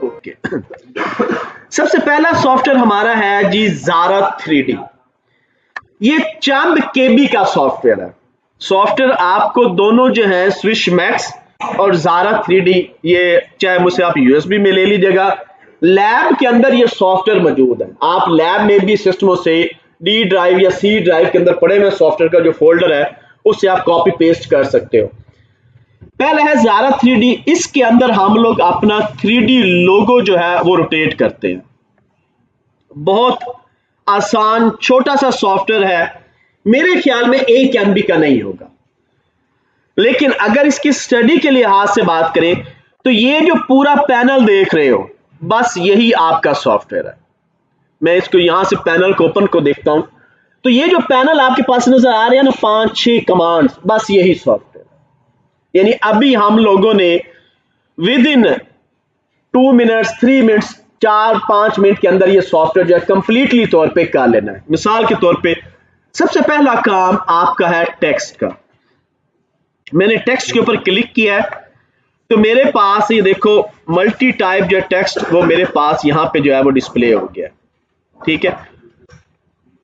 Okay सबसे पहला software हमारा है जी ज़ारा 3D। ये चंद केबी का सॉफ्टवेयर है। सॉफ्टवेयर आपको दोनों जो है स्विश मैक्स और ज़ारा 3D, ये चाहे मुझसे आप यूएसबी में ले लीजिएगा, लैब के अंदर ये सॉफ्टवेयर मौजूद है। आप लैब में भी सिस्टमों से डी ड्राइव या सी ड्राइव के अंदर पड़े हुए सॉफ्टवेयर का जो फोल्डर है उससे आप कॉपी पेस्ट कर सकते हो। पहला है ज़ारा 3D। इसके अंदर हम लोग अपना 3D लोगो जो है वो रोटेट करते हैं। बहुत आसान छोटा सा सॉफ्टवेयर है, मेरे ख्याल में 1 MB का नहीं होगा, लेकिन अगर इसकी स्टडी के लिहाज से बात करें तो ये जो पूरा पैनल देख रहे हो बस यही आपका सॉफ्टवेयर है। मैं इसको यहां से पैनल को ओपन को देखता हूं तो ये जो पैनल आपके पास नजर आ रहे हैं ना 5-6 कमांड्स, बस यही सॉफ्टवेयर है। यानी अभी हम लोगों ने with in 2 minutes 3 minutes 4-5 minute के अंदर ये सॉफ्टवेयर जो है कंप्लीटली तौर पे कर लेना है। मिसाल के तौर पे सबसे पहला काम आपका है टेक्स्ट का। मैंने टेक्स्ट के ऊपर क्लिक किया है तो मेरे पास ये देखो मल्टी टाइप जो टेक्स्ट वो मेरे पास यहां पे जो है वो डिस्प्ले हो गया। ठीक है,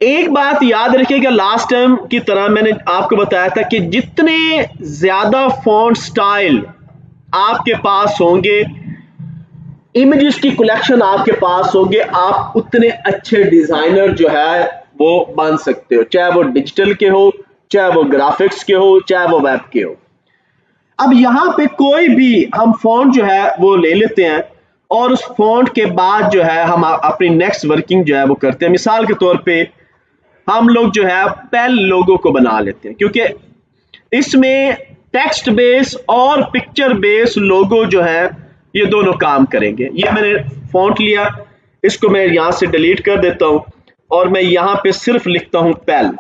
एक बात याद रखिएगा, लास्ट टाइम की तरह मैंने आपको बताया था कि जितने ज्यादा फॉन्ट स्टाइल आपके पास होंगे, इमेजेस की कलेक्शन आपके पास होंगे, आप उतने अच्छे डिजाइनर जो है वो बन सकते हो, चाहे वो डिजिटल के हो, चाहे वो ग्राफिक्स के हो, चाहे वो वेब के हो। अब यहां पे कोई भी हम फॉन्ट जो है वो ले लेते हैं और उस फॉन्ट के बाद जो है हम अपनी नेक्स्ट वर्किंग जो है वो करते हैं। मिसाल के तौर पे हम लोग जो है पेल लोगो को बना लेते हैं, क्योंकि इसमें टेक्स्ट बेस और पिक्चर बेस लोगो जो है ये दोनों काम करेंगे। ये मैंने फॉन्ट लिया, इसको मैं यहां से डिलीट कर देता हूं और मैं यहां पे सिर्फ लिखता हूं पेल।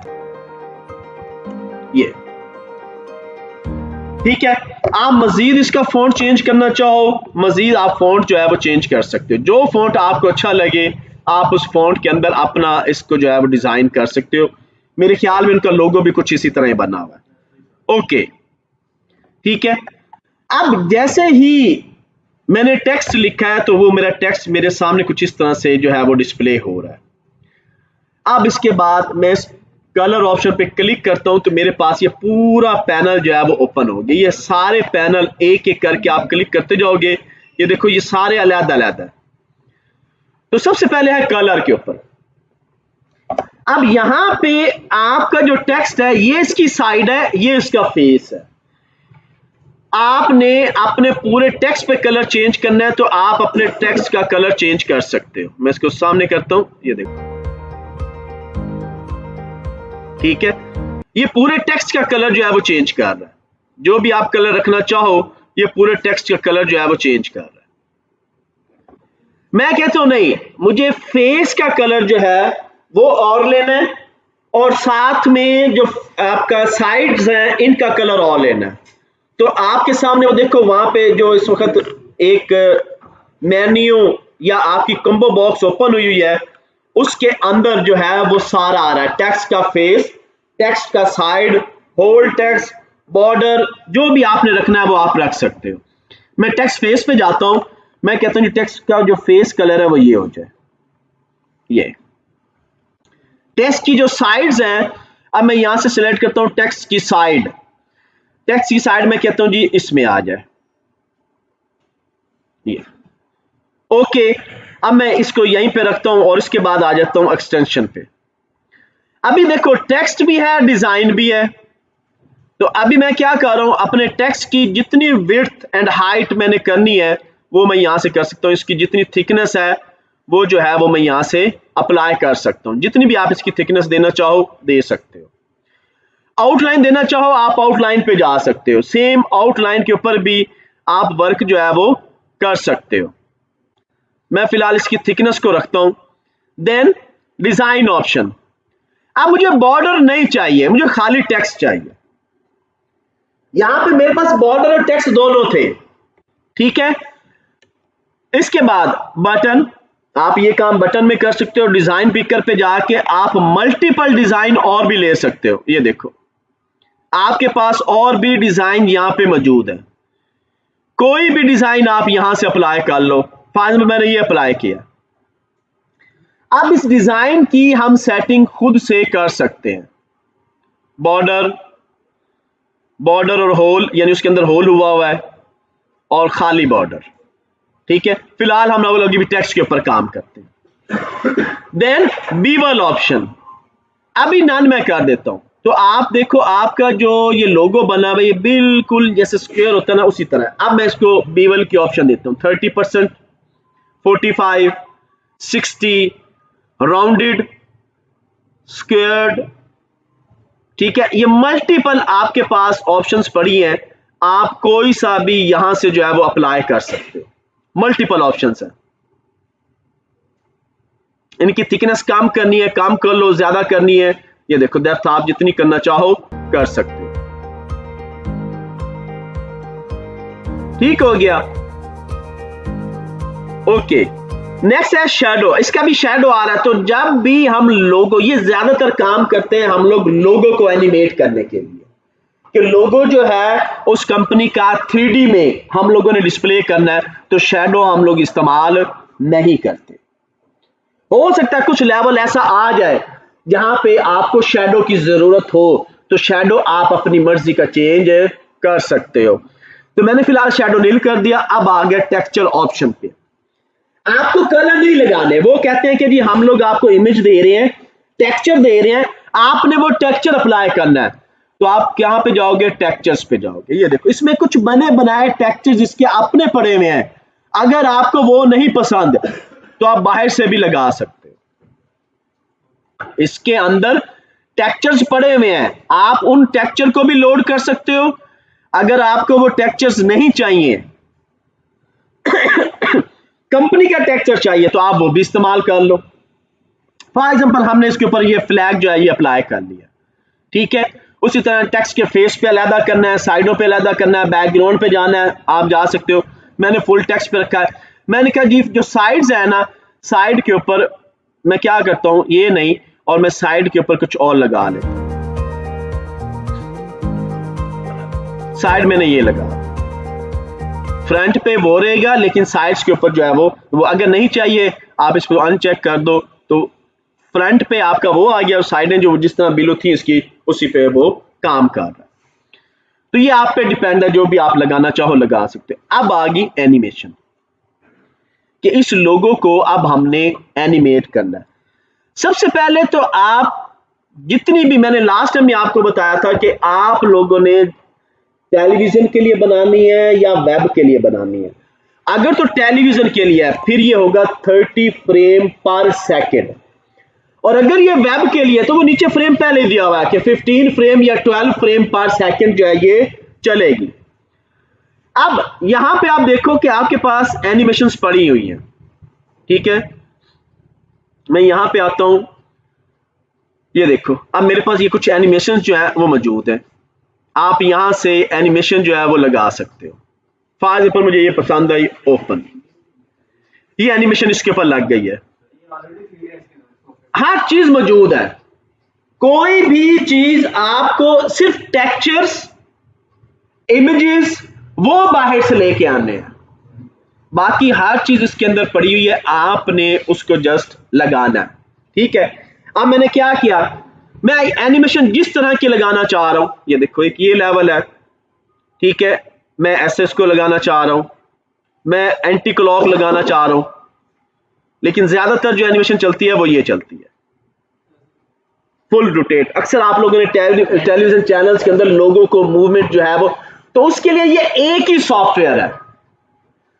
ये ठीक है। आप मजीद इसका फॉन्ट चेंज करना चाहो, मजीद आप फॉन्ट जो है वो चेंज कर सकते हो। जो फॉन्ट आपको अच्छा लगे आप उस फॉन्ट के अंदर अपना इसको जो है वो डिजाइन कर सकते हो। मेरे ख्याल में उनका लोगो भी कुछ इसी तरह ही बना हुआ है। ओके ठीक है। अब जैसे ही मैंने टेक्स्ट लिखा है तो वो मेरा टेक्स्ट मेरे सामने कुछ इस तरह से जो है वो डिस्प्ले हो रहा है। अब इसके बाद मैं इस कलर ऑप्शन पे क्लिक करता हूं तो मेरे पास ये पूरा पैनल जो है वो ओपन हो गया। ये सारे पैनल एक एक करके आप क्लिक करते जाओगे, ये देखो ये सारे अलग अलग है। तो सबसे पहले है कलर के ऊपर। अब यहां पे आपका जो टेक्स्ट है ये इसकी साइड है, ये इसका फेस है। आपने अपने पूरे टेक्स्ट पे कलर चेंज करना है तो आप अपने टेक्स्ट का कलर चेंज कर सकते हो। मैं इसको सामने करता हूं, ये देखो ठीक है। ये पूरे टेक्स्ट का कलर जो है वो चेंज कर रहा है। जो भी आप कलर रखना चाहो ये पूरे टेक्स्ट का कलर जो है वो चेंज कर रहा है। मैं कहता हूं नहीं, मुझे फेस का कलर जो है वो और लेना है और साथ में जो आपका साइड्स हैं इनका कलर और लेना है। तो आपके सामने वो देखो वहां पे जो इस वक्त एक मेन्यू या आपकी कॉम्बो बॉक्स ओपन हुई है, उसके अंदर जो है वो सारा आ रहा है। टेक्स्ट का फेस, टेक्स्ट का साइड, होल टेक्स्ट, बॉर्डर, जो भी आपने रखना है वो आप रख सकते हो। मैं टेक्स्ट फेस पे जाता हूं, मैं कहता हूं टेक्स्ट का जो फेस कलर है वो ये हो जाए। ये टेक्स्ट की जो साइड्स हैं, अब मैं यहां से सिलेक्ट करता हूं टेक्स्ट की साइड। टेक्स्ट की साइड में कहता हूं जी इसमें आ जाए ये। ओके, अब मैं इसको यहीं पे रखता हूं और इसके बाद आ जाता हूं एक्सटेंशन पे। अभी देखो टेक्स्ट भी है, डिजाइन भी है। तो अभी मैं क्या कर रहा हूं, अपने टेक्स्ट की जितनी विड्थ एंड हाइट मैंने करनी है वो मैं यहां से कर सकता हूं। इसकी जितनी थिकनेस है वो जो है वो मैं यहां से अप्लाई कर सकता हूं। जितनी भी आप इसकी थिकनेस देना चाहो दे सकते हो। आउटलाइन देना चाहो आप आउटलाइन पे जा सकते हो। सेम आउटलाइन के ऊपर भी आप वर्क जो है वो कर सकते हो। मैं फिलहाल इसकी थिकनेस को रखता हूं। Then design option. अब मुझे बॉर्डर नहीं चाहिए, मुझे खाली टेक्स्ट चाहिए। यहां पे मेरे पास बॉर्डर और टेक्स्ट दोनों थे, ठीक है। इसके बाद बटन, आप ये काम बटन में कर सकते हो। डिजाइन पिकर पे जाके आप मल्टीपल डिजाइन और भी ले सकते हो। ये देखो आपके पास और भी डिजाइन यहां पे मौजूद है। कोई भी डिजाइन आप यहां से अप्लाई कर लो। फाइल में मैंने ये अप्लाई किया। अब इस डिजाइन की हम सेटिंग खुद से कर सकते हैं। बॉर्डर और होल, यानी उसके अंदर होल हुआ है और खाली बॉर्डर, ठीक है। फिलहाल हम लोग अभी टेक्स्ट के ऊपर काम करते हैं। देन बीवल ऑप्शन, अभी नन मैं कर देता हूं, तो आप देखो आपका जो ये लोगो बना हुआ है ये बिल्कुल जैसे स्क्वायर होता है ना उसी तरह। अब मैं इसको बीवल की ऑप्शन देता हूं, 30%, 45, 60, राउंडेड, स्क्वायर्ड, ठीक है। ये मल्टीपल आपके पास ऑप्शंस पड़ी हैं, आप कोई सा भी यहां से जो है वो अप्लाई कर सकते हो। मल्टीपल ऑप्शंस हैं। इनकी थिकनेस कम करनी है कम कर लो, ज्यादा करनी है ये देखो, डेप्थ आप जितनी करना चाहो कर सकते हो। ठीक हो गया, ओके। नेक्स्ट है शैडो, इसका भी शैडो आ रहा है। तो जब भी हम लोगो, ये ज्यादातर काम करते हैं हम लोग लोगो को एनिमेट करने के लिए, कि लोगो जो है उस कंपनी का 3D में हम लोगों ने डिस्प्ले करना है, तो शैडो हम लोग इस्तेमाल नहीं करते। हो सकता है कुछ लेवल ऐसा आ जाए जहां पे आपको शैडो की जरूरत हो, तो शैडो आप अपनी मर्जी का चेंज कर सकते हो। तो मैंने फिलहाल शैडो नील कर दिया। अब आ गया टेक्सचर ऑप्शन पे। आपको कलर नहीं लगाने, वो कहते हैं कि जी हम लोग आपको इमेज दे रहे हैं, टेक्सचर दे रहे हैं, आपने वो टेक्सचर अप्लाई करना है। तो आप कहां पे जाओगे, टेक्सचर्स पे जाओगे। ये देखो इसमें कुछ बने बनाए टेक्सचर जिसके अपने पड़े हुए हैं, अगर आपको वो नहीं पसंद तो आप बाहर से भी लगा सकते हो। इसके अंदर टेक्सचर्स पड़े हुए हैं, आप उन टेक्सचर को भी लोड कर सकते हो। अगर आपको वो टेक्सचर्स नहीं चाहिए, कंपनी का टेक्सचर चाहिए, तो आप वो भी इस्तेमाल कर लो। फॉर एग्जांपल हमने इसके ऊपर ये फ्लैग जो है ये अप्लाई कर लिया, ठीक है। उसी तरह टेक्स्ट के फेस पे अलग करना है, साइडों पे अलग करना है, बैकग्राउंड पे जाना है, आप जा सकते हो। मैंने फुल टेक्स्ट पे रखा है। मैंने कहा जी जो साइड्स है ना, साइड के ऊपर मैं क्या करता हूं, ये नहीं, और मैं साइड के ऊपर कुछ और लगा लेता हूं। साइड में नहीं ये लगा, फ्रंट पे वो रहेगा, लेकिन साइड्स के ऊपर जो है वो अगर नहीं चाहिए आप इसको अनचेक कर दो, तो फ्रंट पे आपका वो आ गया और साइडें जो जिस तरह बिलो थी इसकी उसी पे वो काम कर रहा है। तो ये आप पे डिपेंड है, जो भी आप लगाना चाहो लगा सकते हो। अब आ गई एनिमेशन, कि इस लोगो को अब हमने एनिमेट करना है। सबसे पहले तो आप जितनी भी, मैंने लास्ट टाइम आपको बताया था कि आप लोगों ने टेलीविजन के लिए बनानी है या वेब के लिए बनानी है। अगर तो टेलीविजन के लिए है फिर ये होगा 30 फ्रेम पर सेकेंड, और अगर ये वेब के लिए तो वो नीचे फ्रेम पहले दिया हुआ है कि 15 फ्रेम या 12 फ्रेम पर सेकेंड जो है ये चलेगी। अब यहां पे आप देखो कि आपके पास एनिमेशंस पड़ी हुई हैं, ठीक है। मैं यहां पे आता हूं, ये देखो अब मेरे पास ये कुछ एनिमेशंस जो है वो मौजूद है। आप यहां से एनिमेशन जो है वो लगा सकते हो। फॉर एग्जांपल मुझे ये पसंद आई, ओपन, ये एनिमेशन इसके ऊपर लग गई है। हर चीज मौजूद है, कोई भी चीज आपको सिर्फ टेक्सचर्स, इमेजेस वो बाहर से लेके आने हैं, बाकी हर चीज इसके अंदर पड़ी हुई है, आपने उसको जस्ट लगाना है, ठीक है। अब मैंने क्या किया, मैं एनिमेशन जिस तरह की लगाना चाह रहा हूं, ये देखो एक ये लेवल है, ठीक है। मैं एसएस को लगाना चाह रहा हूं, मैं एंटी क्लॉक लगाना चाह रहा हूं, लेकिन ज्यादातर जो एनिमेशन चलती है वो ये चलती है, फुल रोटेट। अक्सर आप लोगों ने टेलीविजन चैनल्स के अंदर लोगों को मूवमेंट जो है वो, तो उसके लिए ये एक ही सॉफ्टवेयर है।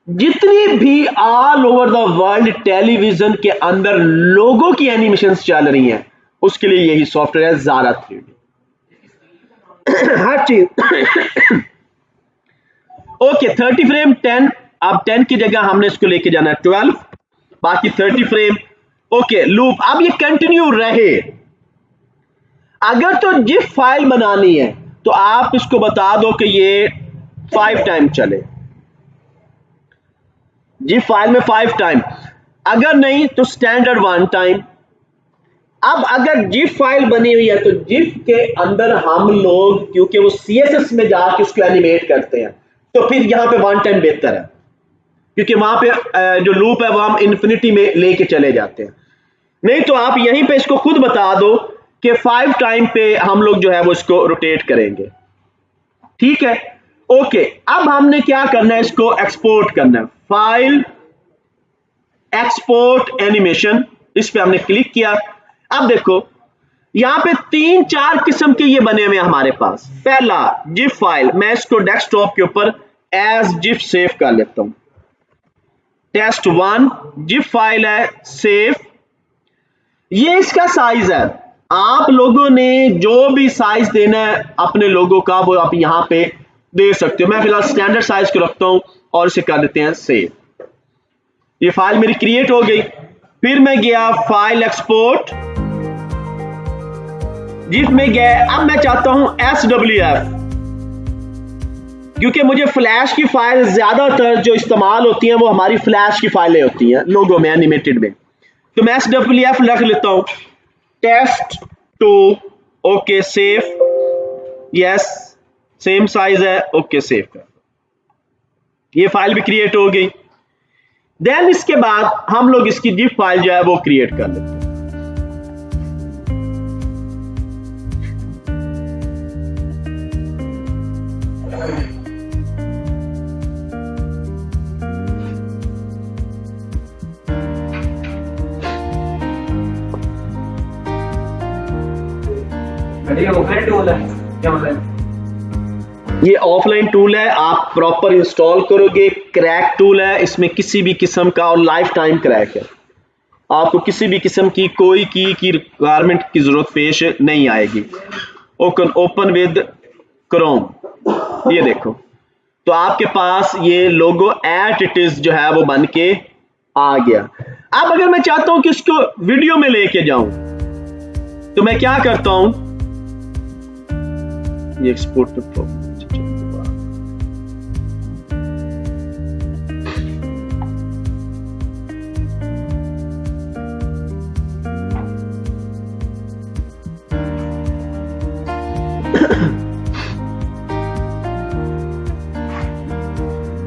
जितनी भी all over the world television के अंदर लोगों की एनिमेशंस चल रही हैं, उसके लिए यही सॉफ्टवेयर है, ज़ारा 3D। हर चीज ओके। 30 फ्रेम 10, अब 10 की जगह हमने इसको लेके जाना है 12, बाकी 30 फ्रेम, ओके। लूप, अब ये कंटिन्यू रहे। अगर तो जिफ फाइल बनानी है तो आप इसको बता दो कि ये 5 टाइम चले, जिफ फाइल में 5 टाइम, अगर नहीं तो स्टैंडर्ड 1 टाइम। अब अगर जिफ फाइल बनी हुई है तो जिफ के अंदर हम लोग, क्योंकि वो CSS में जाके उसको एनिमेट करते हैं, तो फिर यहां पे 1 टाइम बेहतर है। क्योंकि वहां पे जो लूप है वो हम इन्फिनिटी में लेके चले जाते हैं। नहीं तो आप यहीं पे इसको खुद बता दो कि 5 टाइम पे हम लोग जो है वो इसको रोटेट करेंगे। ठीक है, ओके। अब हमने क्या करना है, इसको एक्सपोर्ट करना है। फाइल, एक्सपोर्ट एनिमेशन, इस पे हमने क्लिक किया। अब देखो यहां पे 3-4 किस्म के ये बने हुए हैं हमारे पास। पहला जिप फाइल, मैं इसको डेस्कटॉप के ऊपर एज जिप सेव कर लेता हूं। test1 जिप फाइल है, सेव। ये इसका साइज है, आप लोगों ने जो भी साइज देना है अपने लोगों का वो आप यहां पे दे सकते हो। मैं फिलहाल स्टैंडर्ड साइज को रखता हूं और इसे कर देते हैं सेव। ये फाइल मेरी क्रिएट हो गई। फिर मैं गया फाइल एक्सपोर्ट, जिप में गया। अब मैं चाहता हूं SWF, क्योंकि मुझे फ्लैश की फाइल ज्यादातर जो इस्तेमाल होती हैं वो हमारी फ्लैश की फाइलें होती हैं लोगो में, एनिमेटेड में। तो मैं SWF रख लेता हूं। test2, okay save, yes same size है, ओके सेव कर। ये फाइल भी क्रिएट हो गई। देन इसके बाद हम लोग इसकी जिप फाइल जो है वो क्रिएट कर लेते हैं। ये ऑफलाइन टूल है, आप प्रॉपर इंस्टॉल करोगे। क्रैक टूल है, इसमें किसी भी किस्म का और लाइफ टाइम क्रैक है। आपको किसी भी किस्म की कोई की रिक्वायरमेंट की जरूरत पेश नहीं आएगी। ओपन विद क्रोम, ये देखो तो आपके पास ये लोगो एट इट इज जो है वो बन के आ गया। अब अगर मैं चाहता हूं कि इसको वीडियो में लेके जाऊं तो मैं क्या करता हूं, ये एक्सपोर्ट टू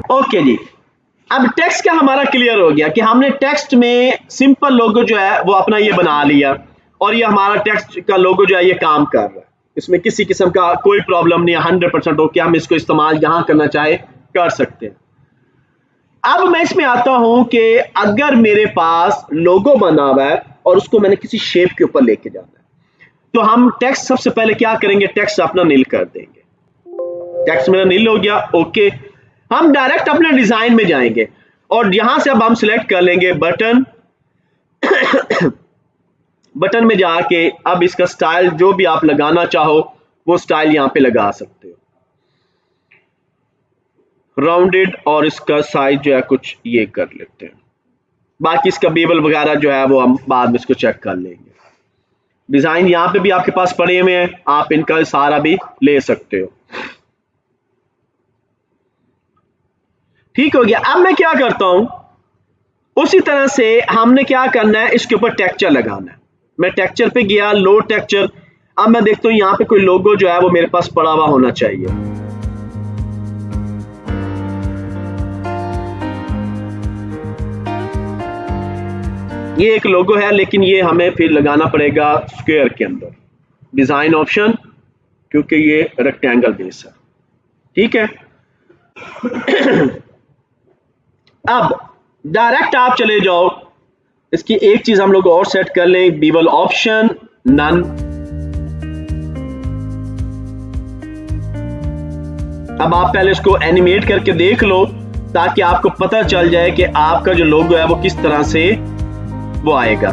ओके जी। अब टेक्स्ट का हमारा क्लियर हो गया कि हमने टेक्स्ट में सिंपल लोगो जो है वो अपना ये बना लिया और ये हमारा टेक्स्ट का लोगो जो है ये काम कर रहा है। इसमें किसी किस्म का कोई प्रॉब्लम नहीं है, 100% ओके। हम इसको इस्तेमाल जहां करना चाहे कर सकते हैं। अब मैं इसमें आता हूं कि अगर मेरे पास लोगो बना हुआ है और उसको मैंने किसी शेप के ऊपर लेके जाना है तो हम टेक्स्ट सबसे पहले क्या करेंगे, टेक्स्ट अपना नील कर देंगे। टेक्स्ट मेरा नील हो गया, ओके। हम डायरेक्ट अपने डिजाइन में जाएंगे और यहां से अब हम सिलेक्ट कर लेंगे बटन। बटन में जाके अब इसका स्टाइल जो भी आप लगाना चाहो वो स्टाइल यहां पे लगा सकते हो, राउंडेड, और इसका साइज जो है कुछ ये कर लेते हैं। बाकी इसका बेबल वगैरह जो है वो हम बाद में इसको चेक कर लेंगे। डिजाइन यहां पे भी आपके पास पड़े हुए हैं, आप इनका सहारा भी ले सकते हो। ठीक हो गया। अब मैं क्या करता हूं, उसी तरह से हमने क्या करना है, इसके ऊपर टेक्सचर लगाना है। मैं टेक्सचर पे गया, लो टेक्सचर। अब मैं देखता हूं यहां पे कोई लोगो जो है वो मेरे पास पड़ा हुआ होना चाहिए। ये एक लोगो है लेकिन ये हमें फिर लगाना पड़ेगा स्क्वायर के अंदर, डिजाइन ऑप्शन, क्योंकि ये रेक्टेंगल बेस है। ठीक है। अब डायरेक्ट आप चले जाओ, इसकी एक चीज हम लोग और सेट कर लें, बीवल ऑप्शन नन। अब आप पहले इसको एनिमेट करके देख लो ताकि आपको पता चल जाए कि आपका जो लोगो है वो किस तरह से वो आएगा।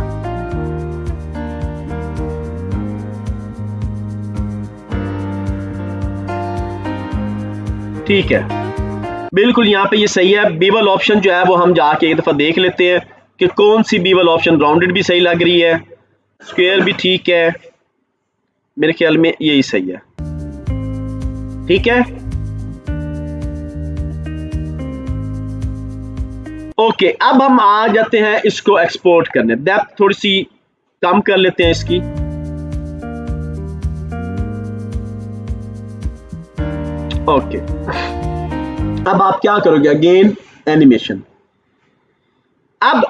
ठीक है, बिल्कुल यहां पे ये सही है। बीवल ऑप्शन जो है वो हम जाके एक दफा देख लेते हैं कि कौन सी बीवल ऑप्शन, राउंडेड भी सही लग रही है, स्क्वायर भी ठीक है, मेरे ख्याल में यही सही है। ठीक है, ओके। अब हम आ जाते हैं इसको एक्सपोर्ट करने। डेप्थ थोड़ी सी कम कर लेते हैं इसकी। ओके। अब आप क्या करोगे, अगेन एनिमेशन, अब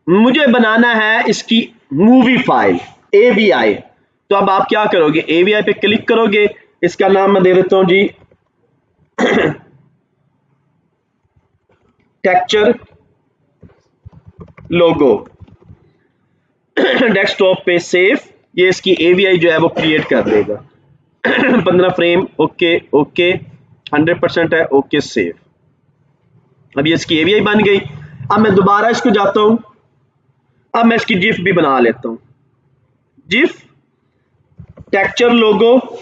मुझे बनाना है इसकी मूवी फाइल AVI। तो अब आप क्या करोगे, AVI पे क्लिक करोगे, इसका नाम मैं दे देता हूं जी टेक्सचर लोगो। डेस्कटॉप पे सेव, ये इसकी AVI जो है वो क्रिएट कर देगा 15 फ्रेम, ओके ओके 100% है, ओके सेव। अब ये इसकी AVI बन गई। अब मैं दोबारा इसको जाता हूं, अब मैं इसकी जिफ भी बना लेता हूं, जिफ टेक्सचर लोगो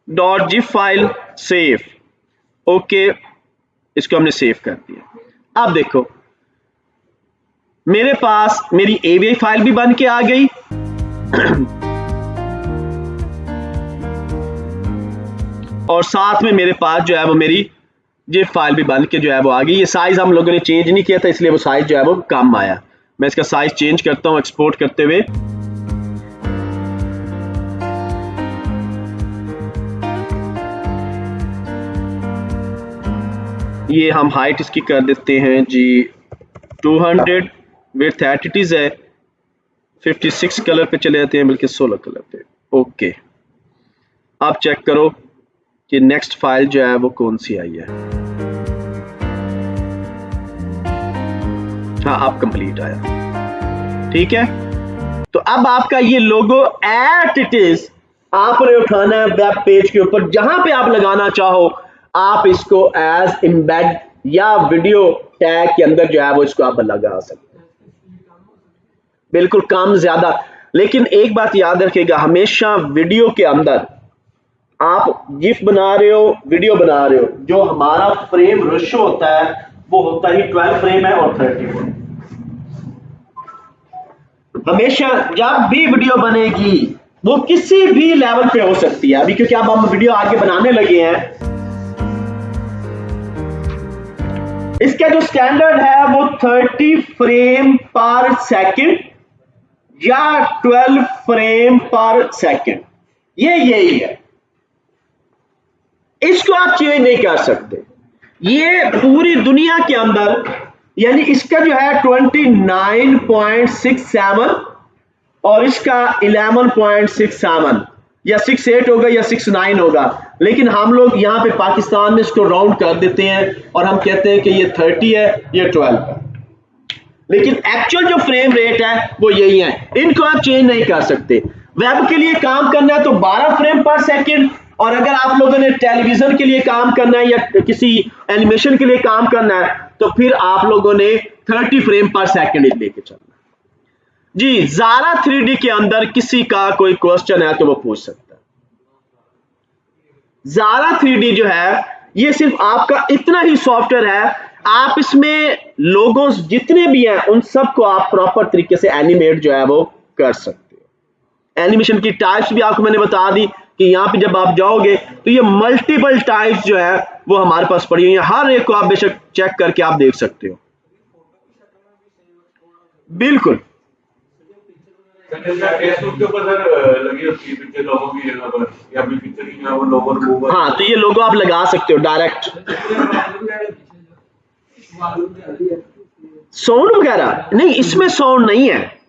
dot GIF file save, okay इसको हमने सेव कर दिया। अब देखो मेरे पास मेरी AVI फाइल भी बन के आ गई और साथ में मेरे पास जो है वो मेरी जिफ फाइल भी बन के जो है वो आ गई। ये साइज हम लोगों ने चेंज नहीं किया था, इसलिए वो साइज जो है वो कम आया। मैं इसका साइज चेंज करता हूं एक्सपोर्ट करते हुए। ये हम हाइट इसकी कर देते हैं जी 200, विड्थ एट इट इज है 56 कलर पे चले जाते हैं, बल्कि 16 कलर पे, ओके। आप चेक करो कि नेक्स्ट फाइल जो है वो कौन सी आई है। हाँ अब कंप्लीट आया, ठीक है। तो अब आपका ये लोगो एट इट इज आपने उठाना है वेब पेज के ऊपर, जहां पे आप लगाना चाहो आप इसको एज एम्बेड या वीडियो टैग के अंदर जो है वो इसको आप लगा सकते हैं, बिल्कुल कम ज्यादा। लेकिन एक बात याद रखिएगा, हमेशा वीडियो के अंदर आप जिफ बना रहे हो, वीडियो बना रहे हो, जो हमारा फ्रेम रेशो होता है वो होता ही 12 फ्रेम है और 30 फ्रेम। हमेशा जब भी वीडियो बनेगी वो किसी भी लेवल पे हो सकती है। अभी क्योंकि अब हम वीडियो आगे बनाने लगे हैं, इसका जो स्टैंडर्ड है वो 30 फ्रेम पर सेकंड या 12 फ्रेम पर सेकंड, ये यही है, इसको आप चेंज नहीं कर सकते। ये पूरी दुनिया के अंदर यानी इसका जो है 29.67 और इसका 11.67 या 68 होगा या 69 होगा, लेकिन हम लोग यहाँ पे पाकिस्तान में इसको राउंड कर देते हैं और हम कहते हैं कि ये 30 है, ये 12 है, लेकिन एक्चुअल जो फ्रेम रेट है वो यही है। इनको आप चेंज नहीं कर सकते। वेब के लिए काम करना है तो 12 फ्रेम पर सेकंड, और अगर आप लोगों ने टेलीविजन के लिए काम करना है या किसी एनिमेशन के लिए काम करना है तो फिर आप लोगों ने 30 फ्रेम पर सेकंड लेके चलना जी। ज़ारा 3D के अंदर किसी का कोई क्वेश्चन है तो वो पूछ सकता है। ज़ारा 3D जो है ये सिर्फ आपका इतना ही सॉफ्टवेयर है, आप इसमें लोगोस जितने भी हैं उन सबको आप प्रॉपर तरीके से एनिमेट जो है वो कर सकते हो। एनिमेशन की टाइप्स भी आपको मैंने बता दी कि यहाँ पे जब आप जाओगे तो ये मल्टीपल टाइप्स जो है वो हमारे पास पड़ी हुई है, हर एक को आप बेशक चेक करके आप देख सकते हो। बिल्कुल हाँ, तो ये लोगो आप लगा सकते हो डायरेक्ट। साउंड वगैरह नहीं, इसमें साउंड नहीं है।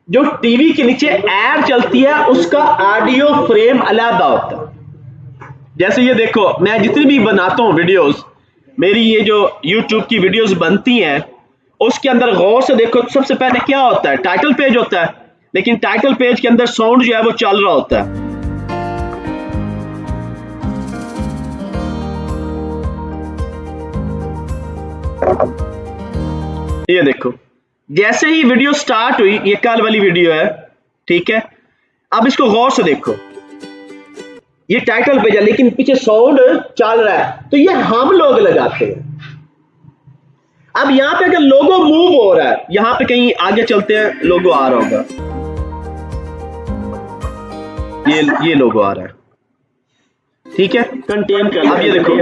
जो टीवी के नीचे एड चलती है उसका ऑडियो फ्रेम अलग होता है। जैसे ये देखो, मैं जितनी भी बनाता हूँ वीडियोस, मेरी ये जो YouTube की वीडियोस बनती हैं उसके अंदर गौर से देखो, सबसे पहले क्या होता है, टाइटल पेज होता है, लेकिन टाइटल पेज के अंदर साउंड जो है वो चल रहा होता है। ये देखो, जैसे ही वीडियो स्टार्ट हुई, ये कल वाली वीडियो है, ठीक है। अब इसको गौर से देखो, ये टाइटल पेज है लेकिन पीछे साउंड चल रहा है, तो ये हम लोग लगाते हैं। अब यहां पे अगर लोगो मूव हो रहा है, यहां पे कहीं आगे चलते हैं, लोगो आ रहा होगा, ये लोगो आ रहा है, ठीक है। कंटेन कर, अब ये देखो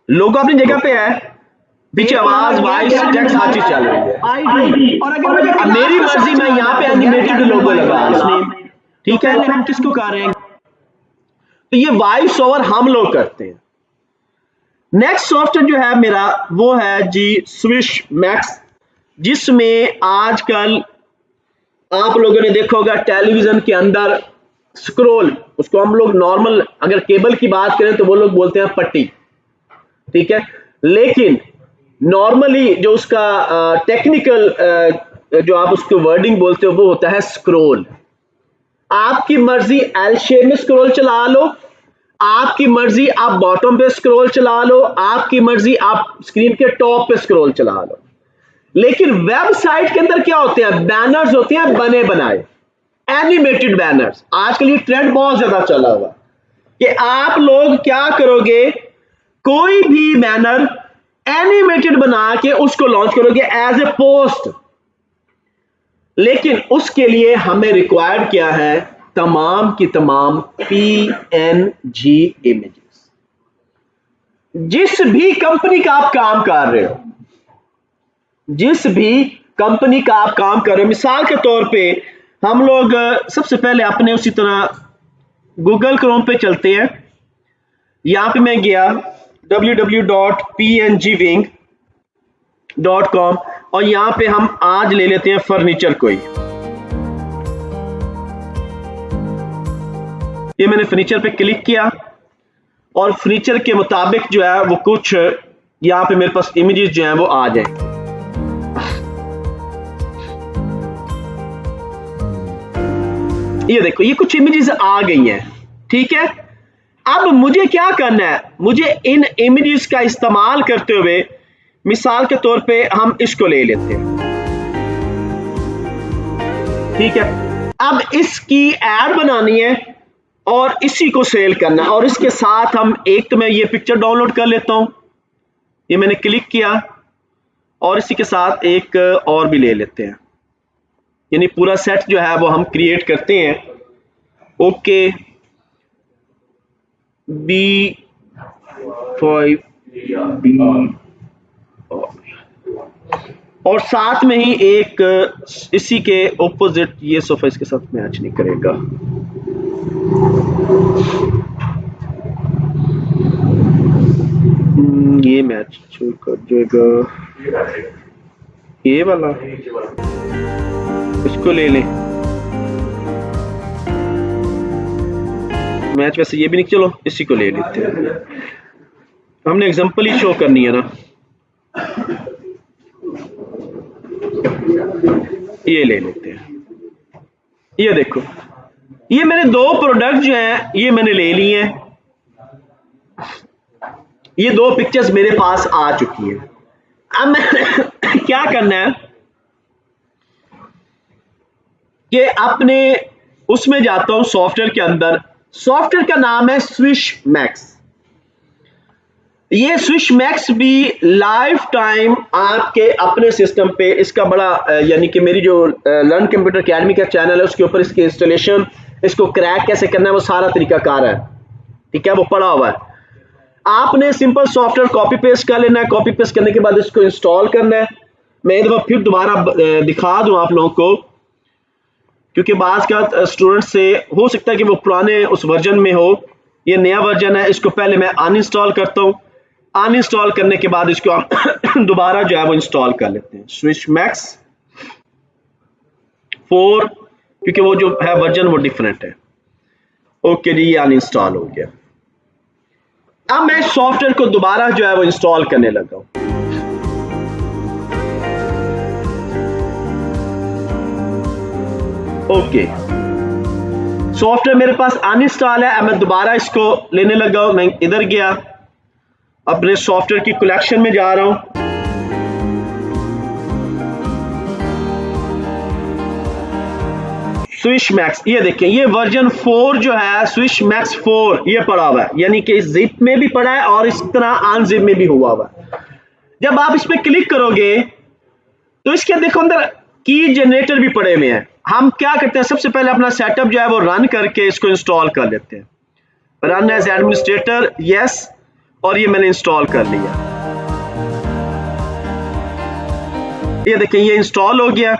लोगो अपनी जगह पे है, पीछे आवाज, वॉइस, टेक्स्ट हर चीज चल रही है। और अगर मेरी मर्जी में यहाँ पे एनिमेटेड लोगो लगा इसने, ठीक है। हम किसको कर रहे हैं, तो ये वॉइस ओवर हम लोग करते हैं। नेक्स्ट सॉफ्टवेयर जो है मेरा वो है जी स्विश मैक्स, जिसमें आजकल आप लोगों ने देखा होगा टेलीविजन के अंदर स्क्रोल, उसको हम लोग नॉर्मल अगर केबल की बात करें तो वो लोग बोलते हैं पट्टी, ठीक है, लेकिन नॉर्मली जो उसका टेक्निकल जो आप उसको वर्डिंग बोलते हो वो होता है स्क्रोल। आपकी मर्जी एल शेप में स्क्रोल चला लो, आपकी मर्जी आप बॉटम पे स्क्रॉल चला लो, आपकी मर्जी आप स्क्रीन के टॉप पे स्क्रॉल चला लो। लेकिन वेबसाइट के अंदर क्या होते हैं, बैनर्स होते हैं बने बनाए, एनिमेटेड बैनर्स। आजकल ये ट्रेंड बहुत ज्यादा चला हुआ कि आप लोग क्या करोगे, कोई भी बैनर एनिमेटेड बना के उसको लॉन्च करोगे एज ए पोस्ट। लेकिन उसके लिए हमें रिक्वायर्ड क्या है, तमाम की तमाम PNG इमेजेस। जिस भी कंपनी का आप काम कर रहे हो, जिस भी कंपनी का आप काम कर रहे हो, मिसाल के तौर पे हम लोग सबसे पहले अपने उसी तरह गूगल क्रोम पे चलते हैं। यहां पे मैं गया www.pngwing.com और यहां पे हम आज ले लेते हैं फर्नीचर कोई। ये मैंने फर्नीचर पे क्लिक किया और फर्नीचर के मुताबिक जो है वो कुछ यहां पे मेरे पास इमेजेस जो हैं वो आ जाए। ये देखो ये कुछ इमेजेस आ गई हैं, ठीक है। अब मुझे क्या करना है, मुझे इन इमेजेस का इस्तेमाल करते हुए मिसाल के तौर पे हम इसको ले लेते हैं, ठीक है। अब इसकी एड बनानी है और इसी को सेल करना है और इसके साथ हम एक तो मैं ये पिक्चर डाउनलोड कर लेता हूं, ये मैंने क्लिक किया और इसी के साथ एक और भी ले लेते हैं, यानी पूरा सेट जो है वो हम क्रिएट करते हैं। ओके B5 B और साथ में ही एक इसी के ऑपोजिट ये सोफा इसके साथ मैच नहीं करेगा, ये मैच कर जाएगा, ये वाला इसको ले लें, मैच वैसे ये भी नहीं, चलो इसी को ले लेते हैं, हमने एग्जांपल ही शो करनी है ना। ये ले लेते हैं, ये देखो ये मैंने दो प्रोडक्ट जो हैं ये मैंने ले लिए हैं, ये दो पिक्चर्स मेरे पास आ चुकी हैं। अब मैं क्या करना है कि अपने उसमें जाता हूं सॉफ्टवेयर के अंदर, सॉफ्टवेयर का नाम है स्विश मैक्स। ये स्विश मैक्स भी लाइफ टाइम आपके अपने सिस्टम पे इसका बड़ा यानी कि मेरी जो लर्न कंप्यूटर अकेडमी का चैनल है उसके ऊपर इसके इंस्टॉलेशन, इसको क्रैक कैसे करना है वो सारा तरीकाकार है, ठीक है, वो पड़ा हुआ है। आपने सिंपल सॉफ्टवेयर कॉपी पेस्ट कर लेना है, कॉपी पेस्ट करने के बाद इसको इंस्टॉल करना है। मैं एक दफा फिर दोबारा दिखा दूं आप लोगों को, क्योंकि बाज का स्टूडेंट से हो सकता है कि वो पुराने उस वर्जन में हो, ये नया वर्जन है। इसको पहले मैं अनइंस्टॉल करता हूं, अनइंस्टॉल करने के बाद इसको दोबारा जो है वो इंस्टॉल कर लेते हैं, स्विश मैक्स 4, क्योंकि वो जो है वर्जन वो डिफरेंट है। ओके जी, ये अनइंस्टॉल हो गया। अब मैं सॉफ्टवेयर को दोबारा जो है वो इंस्टॉल करने लगा हूं। ओके, सॉफ्टवेयर मेरे पास अनइंस्टॉल है। अब मैं दोबारा इसको लेने लगा हूं। मैं इधर गया, अपने सॉफ्टवेयर की कलेक्शन में जा रहा हूं, स्विश मैक्स, ये देखें ये वर्जन 4 जो है स्विश मैक्स 4 ये पड़ा हुआ है, यानी कि जिप में भी पड़ा है और इस तरह अनजिप में भी हुआ हुआ है। जब आप इस पे क्लिक करोगे तो इसके देखो अंदर की जनरेटर भी पड़े हुए हैं। हम क्या करते हैं, सबसे पहले अपना सेटअप जो है वो रन करके इसको इंस्टॉल कर लेते हैं। रन एज एडमिनिस्ट्रेटर, यस, और ये मैंने इंस्टॉल कर लिया। ये देखें ये इंस्टॉल हो गया।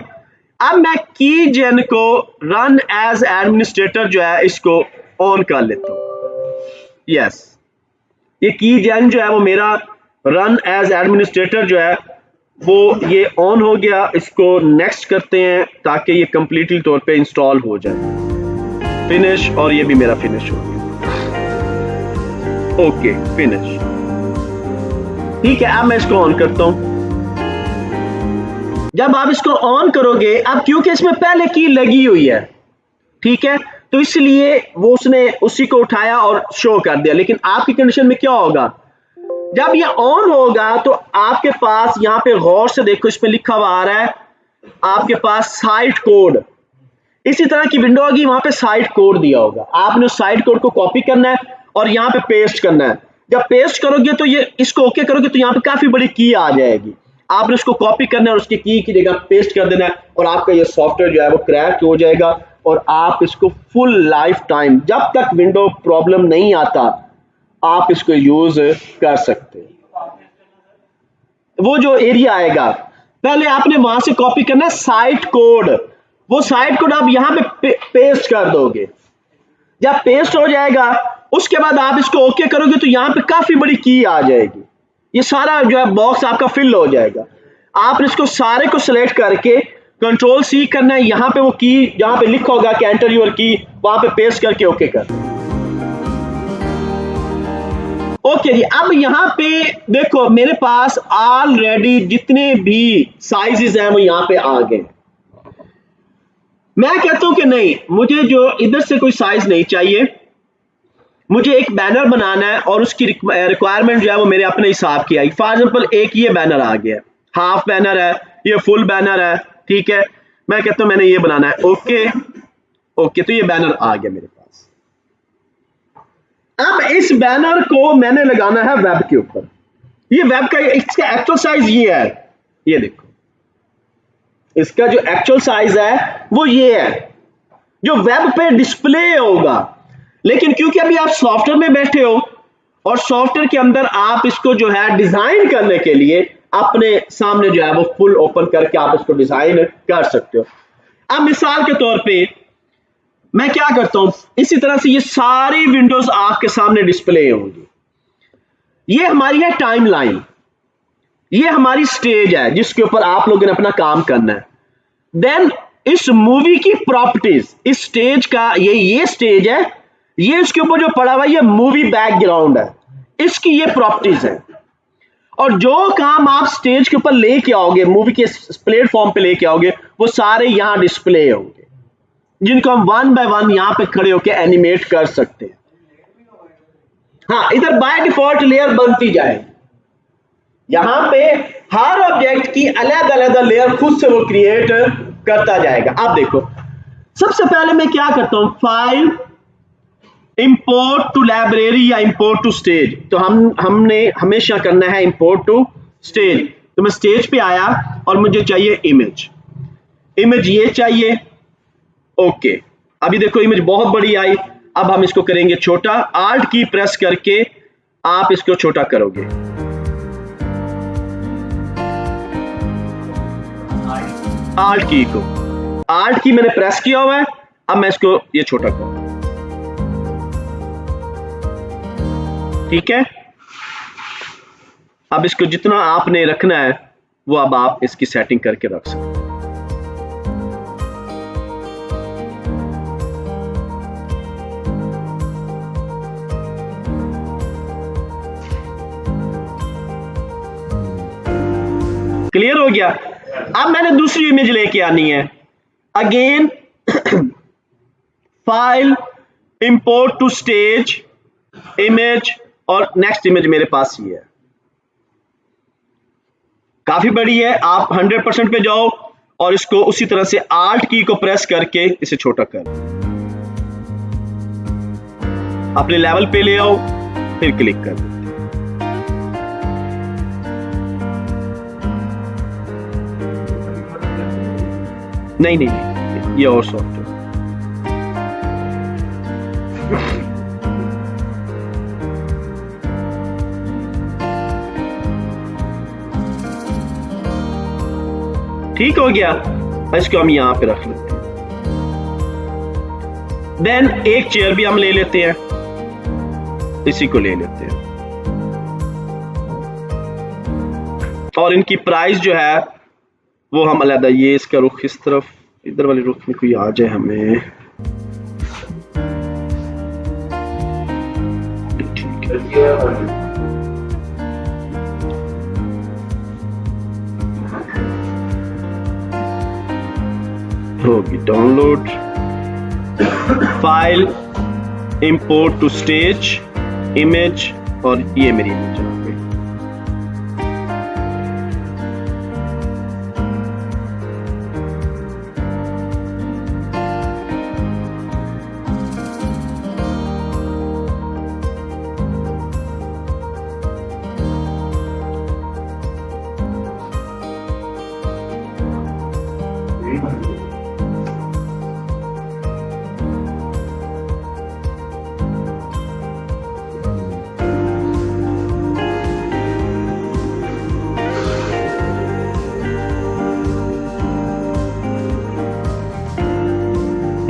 अब मैं की जेन को रन एज एडमिनिस्ट्रेटर जो है इसको ऑन कर लेता हूं, यस। ये कीजेन जो है वो मेरा रन एज एडमिनिस्ट्रेटर जो है वो ये ऑन हो गया। इसको नेक्स्ट करते हैं ताकि ये कंप्लीटली तौर पे इंस्टॉल हो जाए। फिनिश, और ये भी मेरा फिनिश हो गया। ओके फिनिश, ठीक है। अब मैं इसको ऑन करता हूं। जब आप इसको ऑन करोगे, अब क्योंकि इसमें पहले की लगी हुई है, ठीक है, तो इसलिए वो उसने उसी को उठाया और शो कर दिया। लेकिन आपकी कंडीशन में क्या होगा, जब ये ऑन होगा तो आपके पास यहां पे गौर से देखो, इसमें लिखा हुआ आ रहा है आपके पास साइट कोड। इसी तरह की विंडो होगी, वहां पे साइट कोड दिया होगा। आपने उस साइट कोड को कॉपी करना है और यहां पे पेस्ट करना है। जब पेस्ट करोगे तो ये इसको ओके करोगे तो यहाँ पे काफी बड़ी की आ जाएगी। आपने उसको कॉपी करना है और उसकी की जगह पेस्ट कर देना है और आपका ये सॉफ्टवेयर जो है वो क्रैक हो जाएगा और आप इसको फुल लाइफ टाइम, जब तक विंडो प्रॉब्लम नहीं आता, आप इसको यूज कर सकते हैं। वो जो एरिया आएगा, पहले आपने वहां से कॉपी करना है साइट कोड। वो साइट कोड आप यहां पे पेस्ट कर दोगे। जब पेस्ट हो जाएगा उसके बाद आप इसको ओके करोगे तो यहां पे काफी बड़ी की आ जाएगी। ये सारा जो है बॉक्स आपका फिल हो जाएगा। आपने इसको सारे को सिलेक्ट करके कंट्रोल सी करना है। यहां पे वो की जहां पे लिखा होगा कि एंटर योर की, वहां पे पेस्ट करके ओके कर। ओके जी, अब यहां पे देखो मेरे पास ऑलरेडी जितने भी साइजेस हैं वो यहां पे आ गए। मैं कहता हूं कि नहीं, मुझे जो इधर से कोई साइज नहीं चाहिए, मुझे एक बैनर बनाना है और उसकी रिक्वायरमेंट जो है वो मेरे अपने हिसाब की आई। फॉर एग्जांपल एक ये बैनर आ गया, हाफ बैनर है, ये फुल बैनर है, ठीक है। मैं कहता हूं मैंने ये बनाना है। ओके ओके, तो ये बैनर आ गया मेरे पास। अब इस बैनर को मैंने लगाना है वेब के ऊपर। ये वेब का इसका एक्चुअल साइज ये है, ये देखो, इसका जो एक्चुअल साइज है वो ये है जो वेब पे डिस्प्ले होगा। लेकिन क्योंकि अभी आप सॉफ्टवेयर में बैठे हो और सॉफ्टवेयर के अंदर आप इसको जो है डिजाइन करने के लिए अपने सामने जो है वो फुल ओपन करके आप इसको डिजाइन कर सकते हो। अब मिसाल के तौर पे मैं क्या करता हूं, इसी तरह से ये सारी विंडोज आपके सामने डिस्प्ले होंगी। ये हमारी है टाइमलाइन, ये हमारी स्टेज है जिसके ऊपर आप लोगों ने अपना काम करना है। देन इस मूवी की प्रॉपर्टीज, इस स्टेज का ये स्टेज है, ये इसके ऊपर जो पड़ा हुआ ये मूवी बैकग्राउंड है, इसकी ये प्रॉपर्टीज है। और जो काम आप स्टेज के ऊपर लेके आओगे, मूवी के प्लेटफॉर्म पे लेके आओगे, वो सारे यहां डिस्प्ले होंगे, जिनको हम वन बाय वन यहां पे खड़े होकर एनिमेट कर सकते हैं। हाँ, इधर बाय डिफॉल्ट लेयर बनती जाएगी। यहां पे हर ऑब्जेक्ट की अलग अलग लेयर खुद से वो क्रिएट करता जाएगा। अब देखो, सबसे पहले मैं क्या करता हूं, फाइल, इंपोर्ट टू लाइब्रेरी या इंपोर्ट टू स्टेज। तो हमने हमेशा करना है इंपोर्ट टू स्टेज। तो मैं स्टेज पे आया और मुझे चाहिए इमेज, इमेज ये चाहिए। ओके, अभी देखो इमेज बहुत बड़ी आई। अब हम इसको करेंगे छोटा, आल्ट की प्रेस करके आप इसको छोटा करोगे। आल्ट की मैंने प्रेस किया हुआ है। अब मैं इसको ये छोटा करूं, ठीक है। अब इसको जितना आपने रखना है वो अब आप इसकी सेटिंग करके रख सकते हैं। क्लियर हो गया। अब मैंने दूसरी इमेज लेके आनी है। Again file, import to stage, image, और नेक्स्ट इमेज मेरे पास ये है, काफी बड़ी है। आप 100% पे जाओ और इसको उसी तरह से आल्ट की को प्रेस करके इसे छोटा कर, अपने लेवल पे ले आओ, फिर क्लिक कर। नहीं, ये और सॉफ्टवेयर। ठीक हो गया। इसको हम यहां पे रख लेते हैं। देन एक चेयर भी हम ले लेते हैं, इसी को ले लेते हैं। और इनकी प्राइस जो है वो हम अलग, ये इसका रुख इस तरफ, इधर वाले रुख में कोई आ जाए हमें, ठीक है। होगी download file, import to stage image, और ये मेरी इमेज है।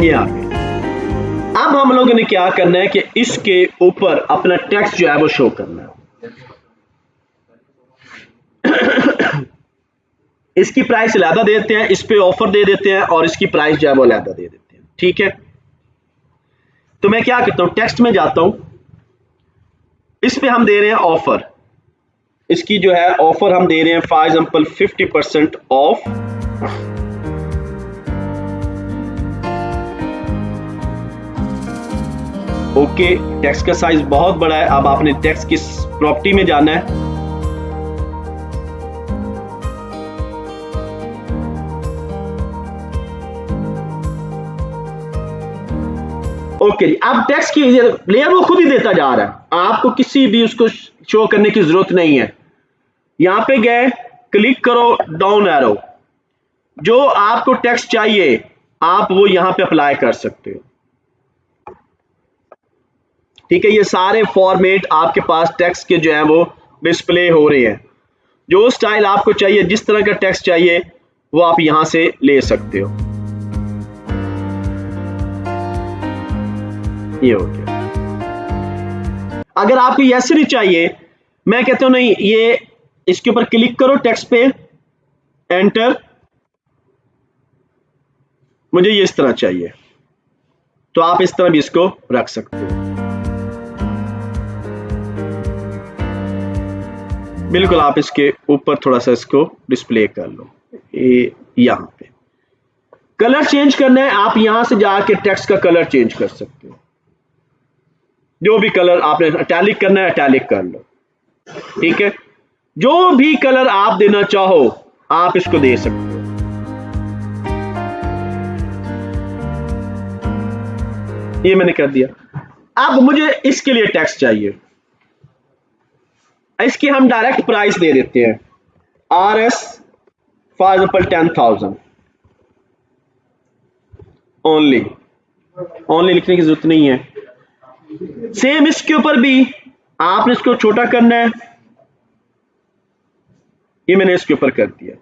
ये आ गई। अब हम लोगों ने क्या करना है कि इसके ऊपर अपना टेक्स्ट जो है वो शो करना है। इसकी प्राइस अलहदा दे देते हैं, इस पे ऑफर दे देते हैं, और इसकी प्राइस जो है वो अलहदा दे देते हैं, ठीक है। तो मैं क्या करता हूं, टेक्स्ट में जाता हूं, इस पे हम दे रहे हैं ऑफर, इसकी जो है ऑफर हम दे रहे हैं for example 50% of, okay. Text का साइज बहुत बड़ा है, अब आपने टेक्स्ट की प्रॉपर्टी में जाना है, ओके जी। अब टेक्स्ट की लेयर वो खुद ही देता जा रहा है, आपको किसी भी उसको शो करने की जरूरत नहीं है। यहां पे गए, क्लिक करो डाउन एरो, जो आपको टेक्स्ट चाहिए आप वो यहां पे अप्लाई कर सकते हो, ठीक है। ये सारे फॉर्मेट आपके पास टेक्स्ट के जो है वो डिस्प्ले हो रहे हैं। जो स्टाइल आपको चाहिए, जिस तरह का टेक्स्ट चाहिए, वो आप यहां से ले सकते हो। ये हो गया। अगर आपको ये ऐसे नहीं चाहिए, मैं कहता हूं नहीं, ये इसके ऊपर क्लिक करो टेक्स्ट पे, एंटर, मुझे ये इस तरह चाहिए, तो आप इस तरह भी इसको रख सकते हो। बिल्कुल, आप इसके ऊपर थोड़ा सा इसको डिस्प्ले कर लो। यहां पे कलर चेंज करना है, आप यहां से जाके टेक्स्ट का कलर चेंज कर सकते हो। जो भी कलर आपने इटैलिक करना है, इटैलिक कर लो, ठीक है। जो भी कलर आप देना चाहो आप इसको दे सकते हो। ये मैंने कर दिया। अब मुझे इसके लिए टेक्स्ट चाहिए, इसकी हम डायरेक्ट प्राइस दे देते हैं, RS for example 10,000 only, only लिखने की जरूरत नहीं है। सेम इसके ऊपर भी आपने इसको छोटा करना है, ये मैंने इसके ऊपर कर दिया।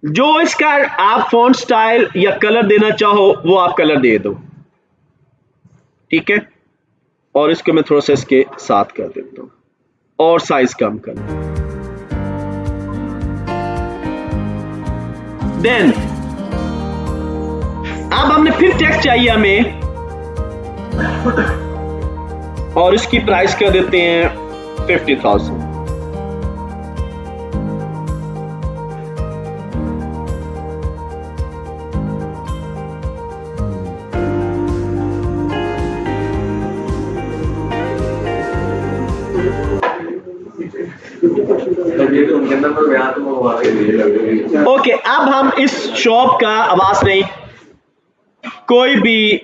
जो इसका आप फॉन्ट स्टाइल या कलर देना चाहो वो आप कलर दे दो, ठीक है। और इसको मैं थोड़ा सा इसके साथ कर देता हूं और साइज कम कर। देन अब हमने फिर टेक्स्ट चाहिए हमें, और इसकी प्राइस कर देते हैं 50,000। ओके, अब हम इस शॉप का आवाज नहीं, कोई भी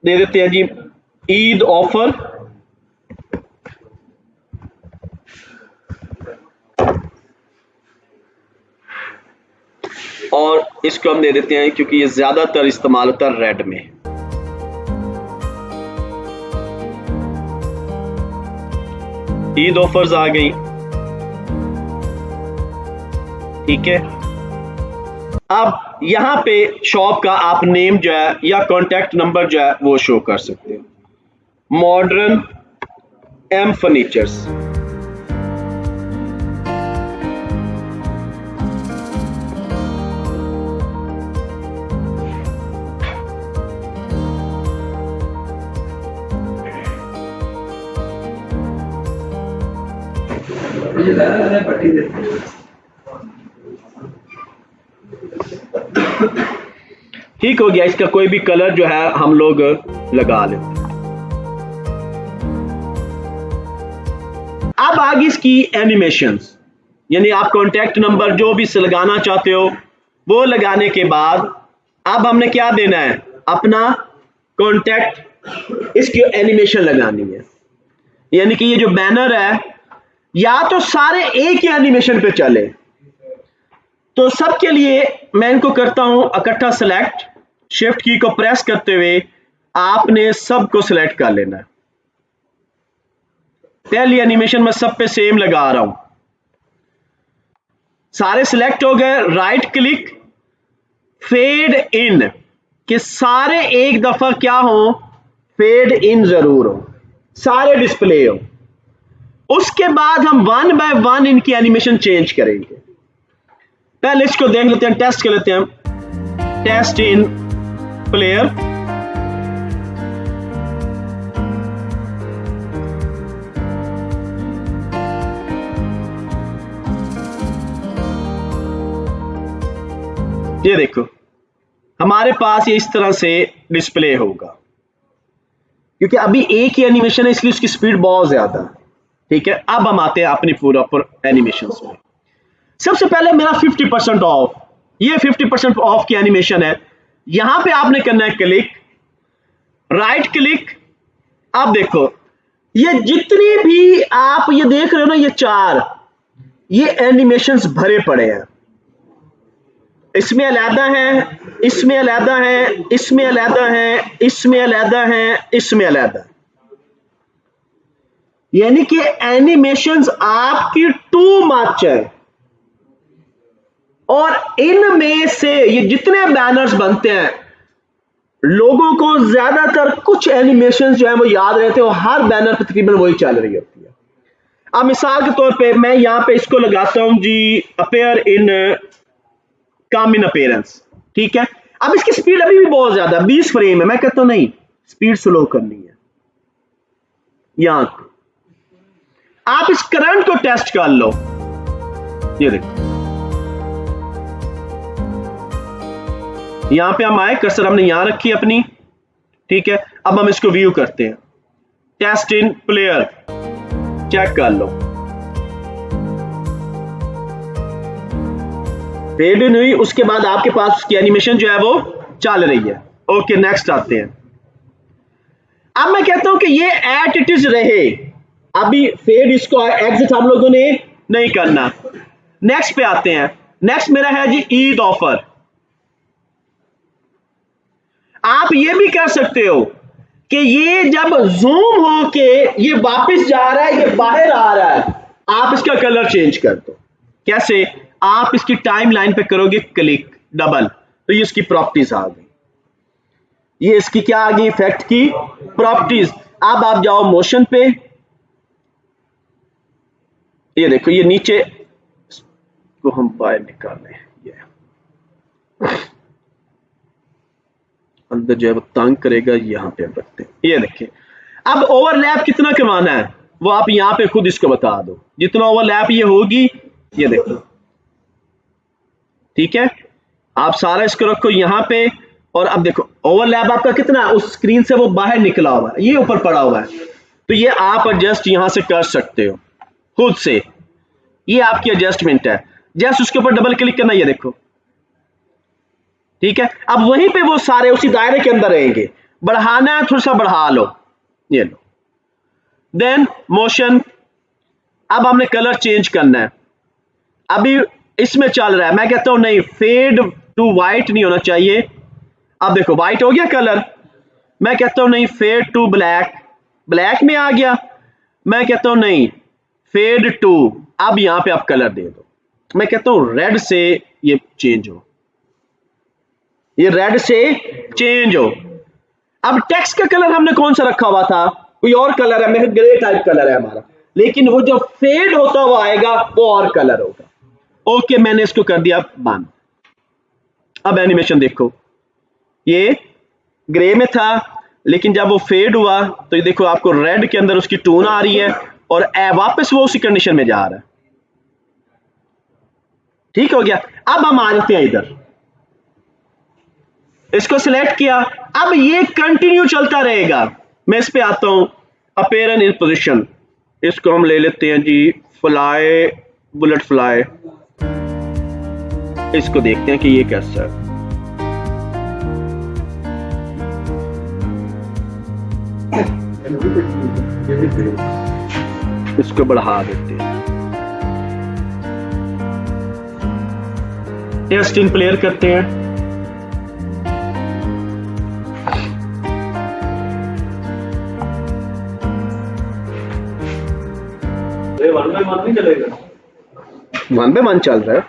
दे देते हैं जी, ईद ऑफर, और इसको हम दे देते हैं क्योंकि ये ज्यादातर इस्तेमाल होता है रेड में। ईद ऑफर्स आ गई, ठीक है। अब यहां पे शॉप का आप नेम जो है या कॉन्टेक्ट नंबर जो है वो शो कर सकते हो। मॉडर्न एम फर्नीचर्स, ठीक हो गया, इसका कोई भी कलर जो है हम लोग लगा लें। अब आगे इसकी एनिमेशंस, यानी आप कॉन्टैक्ट नंबर जो भी लगाना चाहते हो वो लगाने के बाद अब हमने क्या देना है, अपना कॉन्टैक्ट, इसकी एनिमेशन लगानी है। यानी कि ये जो बैनर है या तो सारे एक ही एनिमेशन पे चले, तो सबके लिए मैं इनको करता हूं इकट्ठा सेलेक्ट, शिफ्ट की को प्रेस करते हुए आपने सबको सिलेक्ट कर लेना है। पहली एनिमेशन में सब पे सेम लगा रहा हूं, सारे सिलेक्ट हो गए। राइट क्लिक, फेड इन, कि सारे एक दफा क्या हो, फेड इन जरूर हो, सारे डिस्प्ले हो। उसके बाद हम 1 बाय 1 इनकी एनिमेशन चेंज करेंगे। पहले इसको देख लेते हैं, टेस्ट कर लेते हैं। टेस्ट इन प्लेयर, ये देखो हमारे पास ये इस तरह से डिस्प्ले होगा, क्योंकि अभी एक ही एनिमेशन है इसलिए उसकी स्पीड बहुत ज्यादा है। ठीक है, अब हम आते हैं अपनी पूरा एनिमेशंस में। सबसे पहले मेरा 50% ऑफ, ये 50% ऑफ की एनिमेशन है। यहां पे आपने करना है क्लिक, राइट क्लिक। अब देखो ये जितनी भी आप ये देख रहे हो ना, ये 4 ये एनिमेशंस भरे पड़े हैं। इसमें अलहदा है, इसमें अलहदा है, इसमें अलहदा है, इसमें अलहदा है, इसमें अलहदा। यानी कि एनिमेशंस आपकी टू मच है। और इनमें से ये जितने बैनर्स बनते हैं, लोगों को ज्यादातर कुछ एनिमेशंस जो है वो याद रहते हैं और हर बैनर पर तकरीबन वही चल रही होती है। अब मिसाल के तौर पे मैं यहां पे इसको लगाता हूं जी, appear in come in appearance. ठीक है, अब इसकी स्पीड अभी भी बहुत ज्यादा 20 फ्रेम है। मैं कहता हूं नहीं, स्पीड स्लो करनी है। यहां आप इस करंट को टेस्ट कर लो, ये देखो यहां पे हम आए, कर्सर हमने यहां रखी अपनी। ठीक है, अब हम इसको व्यू करते हैं। टेस्ट इन प्लेयर, चेक कर लो, फेड इन हुई। उसके बाद आपके पास उसकी एनिमेशन जो है वो चल रही है। ओके, नेक्स्ट आते हैं। अब मैं कहता हूं कि ये एट इट इज रहे, अभी फेड इसको एग्जिट हम लोगों ने नहीं करना। नेक्स्ट पे आते हैं। नेक्स्ट मेरा है जी ईद ऑफर। आप ये भी कर सकते हो कि ये जब जूम हो के ये वापस जा रहा है, ये बाहर आ रहा है, आप इसका कलर चेंज कर दो। कैसे? आप इसकी टाइम लाइन पे करोगे क्लिक डबल, तो ये इसकी प्रॉपर्टीज आ गई। ये इसकी क्या आ गई? इफेक्ट की प्रॉपर्टीज। अब आप जाओ मोशन पे, ये देखो ये नीचे को हम बाहर निकाल रहे हैं, ये अंदर जो है वो तंग करेगा, यहां पे हम रखते हैं। ये देखिए, अब ओवरलैप कितना करवाना है वो आप यहां पे खुद इसको बता दो। जितना ओवरलैप ये होगी, ये देखो, ठीक है, आप सारा इसको रखो यहां पे। और अब देखो ओवरलैप आपका कितना है, उस स्क्रीन से वो बाहर निकला हुआ है, ये ऊपर पड़ा हुआ है, तो ये आप एडजस्ट यहां से कर सकते हो खुद से। ये आपकी एडजस्टमेंट है, जस्ट उसके ऊपर डबल क्लिक करना, ये देखो, ठीक है। अब वहीं पे वो सारे उसी दायरे के अंदर रहेंगे। बढ़ाना है थोड़ा सा बढ़ा लो, ये लो, देन मोशन। अब हमने कलर चेंज करना है, अभी इसमें चल रहा है, मैं कहता हूं नहीं, फेड टू वाइट नहीं होना चाहिए। अब देखो वाइट हो गया कलर, मैं कहता हूं नहीं, फेड टू ब्लैक, ब्लैक में आ गया, मैं कहता हूं नहीं, फेड टू, अब यहां पे आप कलर दे दो, मैं कहता हूं रेड से ये चेंज हो, ये रेड से चेंज हो। अब टेक्स्ट का कलर हमने कौन सा रखा हुआ था, कोई और कलर है, मैं ग्रे टाइप कलर है हमारा, लेकिन वो जो फेड होता हुआ आएगा वो और कलर होगा। ओके, मैंने इसको कर दिया बंद। अब एनिमेशन देखो, ये ग्रे में था, लेकिन जब वो फेड हुआ तो ये देखो आपको रेड के अंदर उसकी टोन आ रही है और वापस वो उसी कंडीशन में जा रहा है। ठीक हो गया। अब हम आ जाते हैं इधर, इसको सिलेक्ट किया, अब ये कंटिन्यू चलता रहेगा। मैं इस पे आता हूं, अपीयरेंस इन पोजीशन, इसको हम ले लेते हैं जी फ्लाई, बुलेट फ्लाई। इसको देखते हैं कि ये कैसा है। इसको बढ़ा देते हैं, टेस्ट इन प्लेयर करते हैं। वन बाय वन नहीं चलेगा, 1 पे 1 चल रहा है।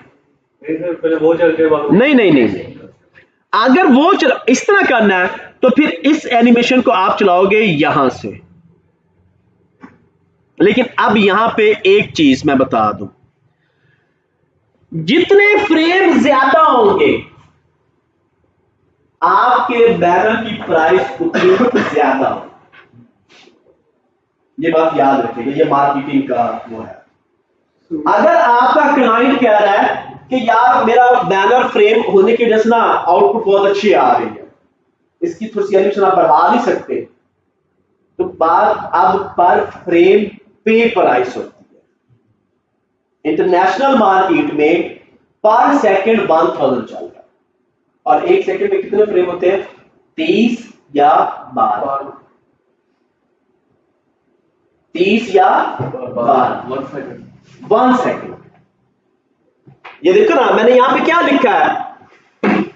पहले वो चल के नहीं, अगर वो इस तरह करना है तो फिर इस एनिमेशन को आप चलाओगे यहां से। लेकिन अब यहां पे एक चीज मैं बता दूं, जितने फ्रेम ज्यादा होंगे आपके बैनर की प्राइस उतनी ज्यादा हो। ये बात याद रखिएगा, ये मार्केटिंग का वो है। अगर आपका क्लाइंट कह रहा है कि यार मेरा बैनर फ्रेम होने की वजह से ना आउटपुट बहुत अच्छी आ रही है, इसकी थोड़ी सी एनिमेशन आप बढ़ा नहीं सकते, तो बात अब पर फ्रेम पे प्राइस होती है। इंटरनेशनल मार्केट में पर सेकंड 1000 चल रहा है, और एक सेकंड में कितने फ्रेम होते हैं? 30 या 12, 30 या 12, 1 सेकंड। ये देखो ना, मैंने यहां पे क्या लिखा है,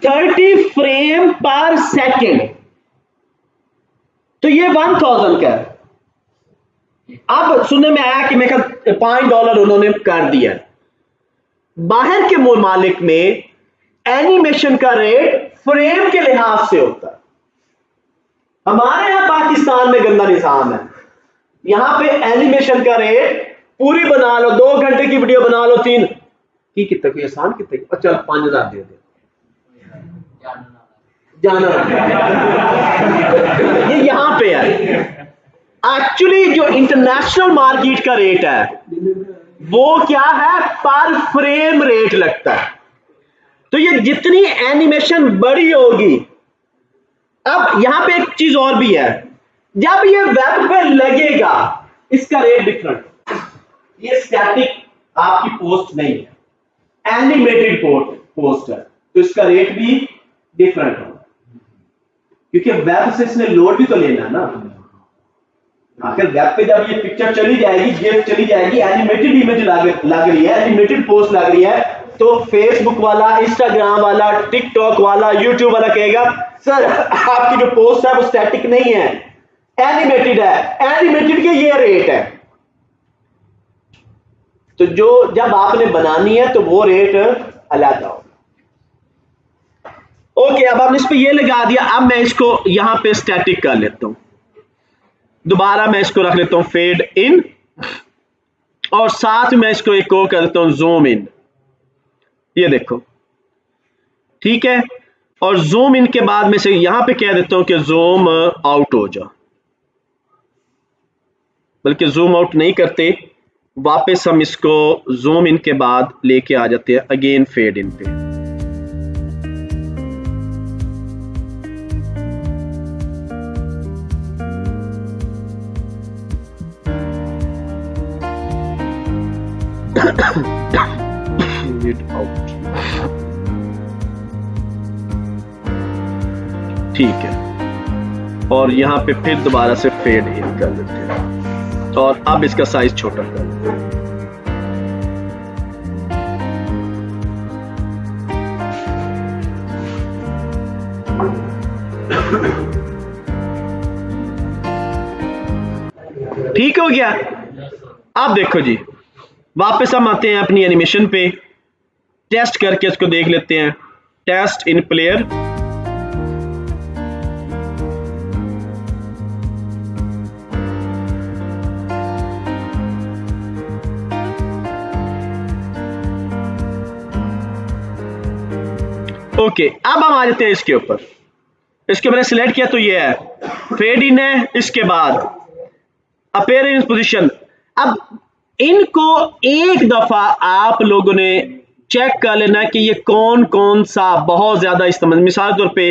30 फ्रेम पर सेकंड, तो ये 1000 का है। अब सुनने में आया कि मैं $5 उन्होंने कर दिया। बाहर के मालिक में एनिमेशन का रेट फ्रेम के लिहाज से होता है। हमारे यहां पाकिस्तान में गंदा निजाम है, यहां पे एनिमेशन का रेट पूरी बना लो, 2 घंटे की वीडियो बना लो, 3 की कितना कोई आसान कितने, चल 5000 दे दे जाना। ये यहां पे है। एक्चुअली जो इंटरनेशनल मार्केट का रेट है वो क्या है, पर फ्रेम रेट लगता है। तो ये जितनी एनिमेशन बड़ी होगी, अब यहां पे एक चीज और भी है, जब ये वेब पे लगेगा इसका रेट डिफरेंट। ये स्टैटिक आपकी पोस्ट नहीं है, एनिमेटेड पोस्ट है, तो इसका रेट भी डिफरेंट होगा, क्योंकि वेब से इसने लोड भी तो लेना ना। आखिर वेब पे जब ये पिक्चर चली जाएगी, गिफ चली जाएगी, एनिमेटेड इमेज लग रही है, एनिमेटेड पोस्ट लग रही है, तो फेसबुक वाला, इंस्टाग्राम वाला, टिकटॉक वाला, यूट्यूब वाला कहेगा सर आपकी जो पोस्ट है वो स्टैटिक नहीं है, एनिमेटेड है, एनिमेटेड के ये रेट है। तो जो जब आपने बनानी है तो वो रेट अलग होगा। ओके, अब आपने इस पे ये लगा दिया। अब मैं इसको यहां पे स्टैटिक कर लेता हूं, दोबारा मैं इसको रख लेता हूं फेड इन, और साथ में इसको एक और कर देता हूं जूम इन। ये देखो, ठीक है। और जूम इन के बाद में से यहां पे कह देता हूं कि जूम आउट हो जा, बल्कि जूम आउट नहीं करते, वापस हम इसको जूम इन के बाद लेके आ जाते हैं अगेन फेड इन पे। ठीक है, और यहां पे फिर दोबारा से फेड इन कर देते हैं, और अब इसका साइज छोटा कर देते हैं। ठीक हो गया। अब देखो जी, वापस हम आते हैं अपनी एनिमेशन पे, टेस्ट करके इसको देख लेते हैं। Test in player, okay. अब हम आ जाते हैं इसके ऊपर, इसके मैंने सिलेक्ट किया तो ये है, फेड इन है, इसके बाद अपीयरेंस पोजीशन। अब इनको एक दफा आप लोगों ने चेक कर लेना है कि ये कौन कौन सा बहुत ज्यादा इस्तेमाल, मिसाल के तौर पे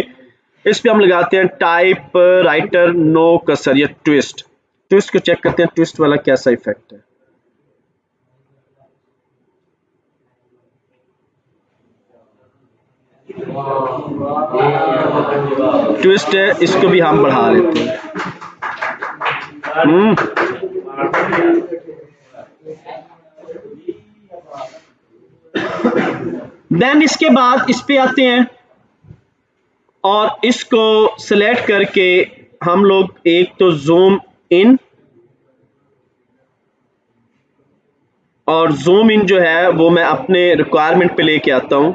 इस पे हम लगाते हैं टाइप राइटर नो कसर या ट्विस्ट। ट्विस्ट को चेक करते हैं, ट्विस्ट वाला कैसा इफेक्ट है। ट्विस्ट है, इसको भी हम बढ़ा लेते हैं। देन इसके बाद इस पे आते हैं और इसको सिलेक्ट करके हम लोग एक तो जूम इन और जूम इन जो है वो मैं अपने रिक्वायरमेंट पे लेके आता हूं।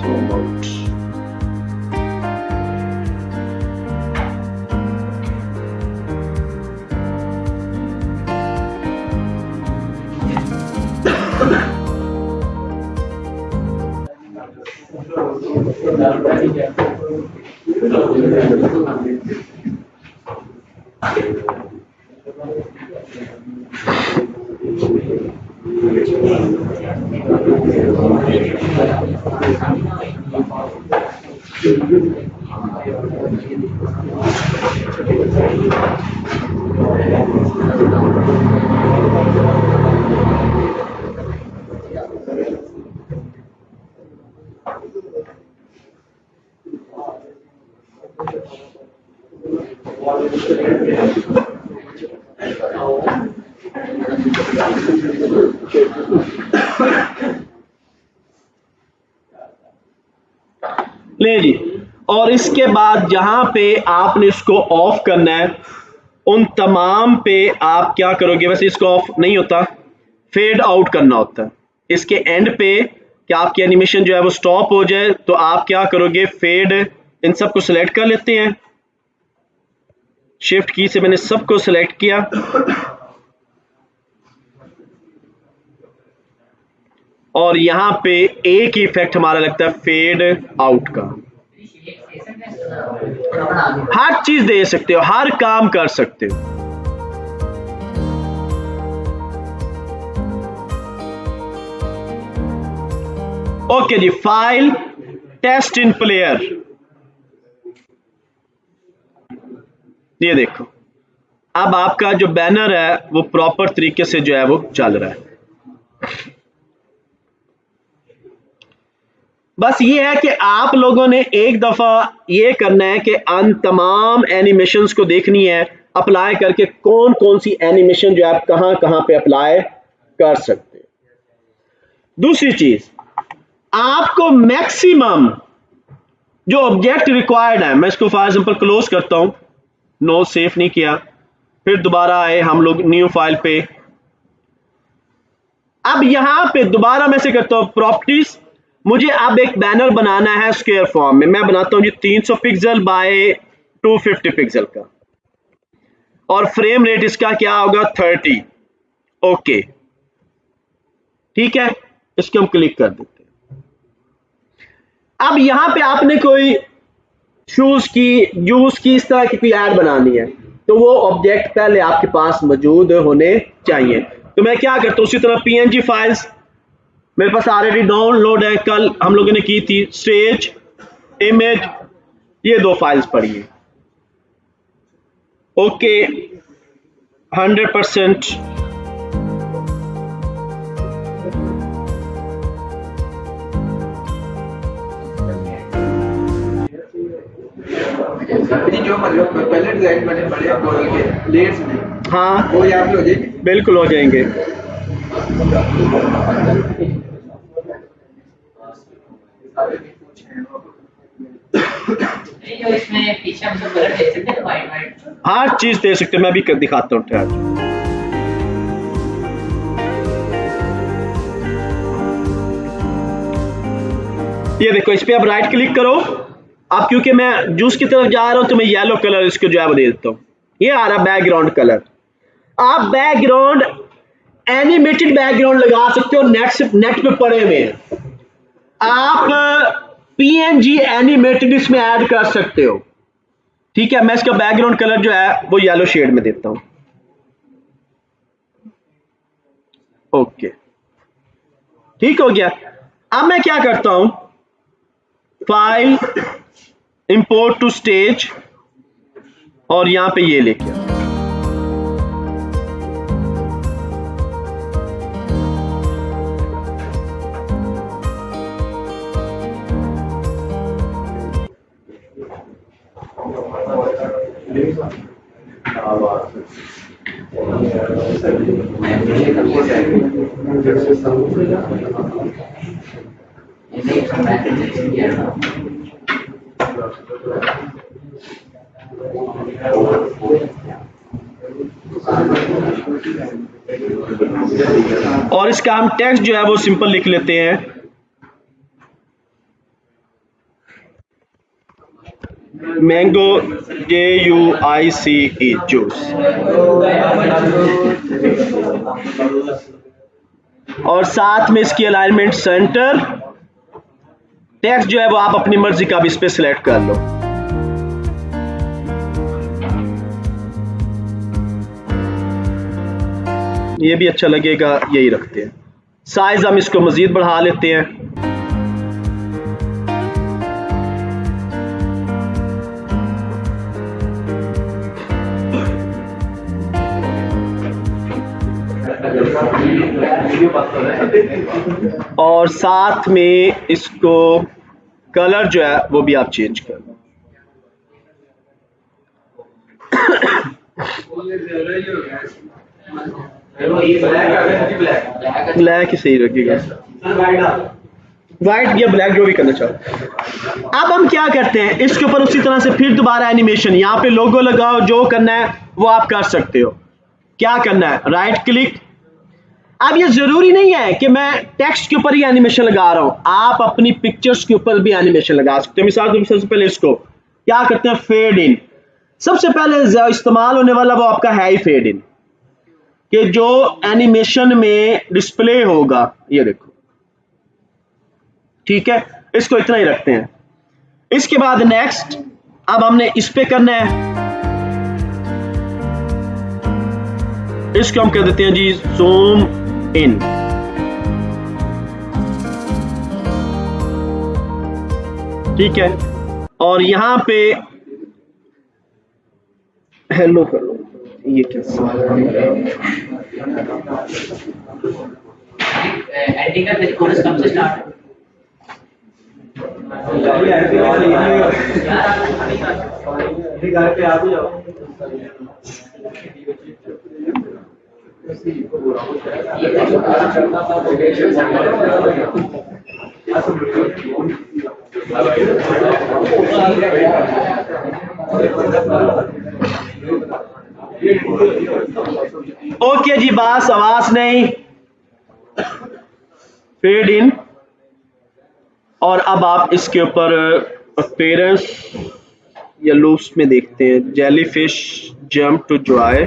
जूम आउट, ले जी। और इसके बाद जहां पे आपने इसको ऑफ करना है उन तमाम पे आप क्या करोगे, वैसे इसको ऑफ नहीं होता, फेड आउट करना होता है। इसके एंड पे कि आपकी एनिमेशन जो है वो स्टॉप हो जाए तो आप क्या करोगे, फेड, इन सबको सिलेक्ट कर लेते हैं, शिफ्ट की से मैंने सबको सिलेक्ट किया और यहां पे एक ही इफेक्ट हमारा लगता है फेड आउट का। हर चीज दे सकते हो, हर काम कर सकते हो। Okay ji, file test in player, ये देखो अब आपका जो बैनर है वो प्रॉपर तरीके से जो है वो चल रहा है। बस ये है कि आप लोगों ने एक दफा ये करना है कि अन तमाम एनिमेशंस को देखनी है, अप्लाई करके कौन कौन सी एनिमेशन जो आप कहां कहां पे अप्लाई कर सकते हैं। दूसरी चीज, आपको मैक्सिमम जो ऑब्जेक्ट रिक्वायर्ड है, मैं इसको फॉर एग्जांपल क्लोज करता हूं, नो सेव नहीं किया, फिर दोबारा आए हम लोग न्यू फाइल पे। अब यहां पे दोबारा मैं से करता हूं प्रॉपर्टीज, मुझे अब एक बैनर बनाना है स्क्वायर फॉर्म में, मैं बनाता हूं जी 300 पिक्सल बाय 250 पिक्सल का और फ्रेम रेट इसका क्या होगा 30। ओके ठीक है, इसको हम क्लिक कर देते हैं। अब यहां पे आपने कोई शूज की, जूस की, इस तरह की कोई ऐड बनानी है तो वो ऑब्जेक्ट पहले आपके पास मौजूद होने चाहिए। तो मैं क्या करता हूं, उसी तरह पीएनजी फाइल्स मेरे पास ऑलरेडी डाउनलोड है, कल हम लोगों ने की थी, स्टेज, इमेज, ये दो फाइल्स पड़ी है। ओके 100%। जो मतलब पहले डिजाइन बने बड़े कोरल के लेयर्स में, हाँ वो यहाँ पे हो जाएगी, बिल्कुल हो जाएंगे। जो इसमें पीछे हम सब कलर दे सकते हैं, वाइट वाइट हर चीज दे सकते हैं, मैं भी दिखाता हूँ ट्राई। ये देखो, इस पे आप राइट क्लिक करो। अब क्योंकि मैं जूस की तरफ जा रहा हूं तो मैं येलो कलर इसको जो है वो दे देता हूं, ये आ रहा बैकग्राउंड कलर। आप बैकग्राउंड एनिमेटेड बैकग्राउंड लगा सकते हो, नेट पे पड़े हुए हैं। आप पीएनजी एनिमेटेड इसमें ऐड कर सकते हो, ठीक है। मैं इसका बैकग्राउंड कलर जो है वो येलो शेड में देता हूं। ओके ठीक हो गया। अब मैं क्या करता हूं, फाइल, इंपोर्ट टू स्टेज, और यहां पे ये लेके आता हूं। और इसका हम टेक्स्ट जो है वो सिंपल लिख लेते हैं, मैंगो, JUICE, जूस। और साथ में इसकी अलाइनमेंट सेंटर, टेक्स्ट जो है वो आप अपनी मर्जी का भी इस पे सिलेक्ट कर लो। ये भी अच्छा लगेगा, यही रखते हैं। साइज हम इसको मजीद बढ़ा लेते हैं। और साथ में इसको कलर जो है वो भी आप चेंज कर लो। ब्लैक ही सही लगेगा, व्हाइट या ब्लैक जो भी करना चाहो। अब हम क्या करते हैं, इसके ऊपर उसी तरह से फिर दोबारा एनिमेशन, यहाँ पे लोगो लगाओ, जो करना है वो आप कर सकते हो। क्या करना है, राइट क्लिक। अब ये जरूरी नहीं है कि मैं टेक्स्ट के ऊपर ही एनिमेशन लगा रहा हूं, आप अपनी पिक्चर्स के ऊपर भी एनिमेशन लगा सकते हो। मिसाल के सबसे पहले इसको क्या करते हैं, फेड इन। सबसे पहले इस्तेमाल होने वाला वो आपका है ही फेड इन, कि जो एनिमेशन में डिस्प्ले होगा, ये देखो, ठीक है, इसको इतना ही रखते हैं। इसके बाद नेक्स्ट, अब हमने इस पे करना है, इसको हम कह देते हैं जी ज़ूम इन। ठीक है, और यहां पे हेलो हेलो, ये कैसे एडिटिंग का कोर्स कब से स्टार्ट? घर पे आ भी जाओ। ओके जी, बस आवाज नहीं, फेड इन। और अब आप इसके ऊपर अपीयरेंस या लूप्स में देखते हैं, jellyfish jump to joy.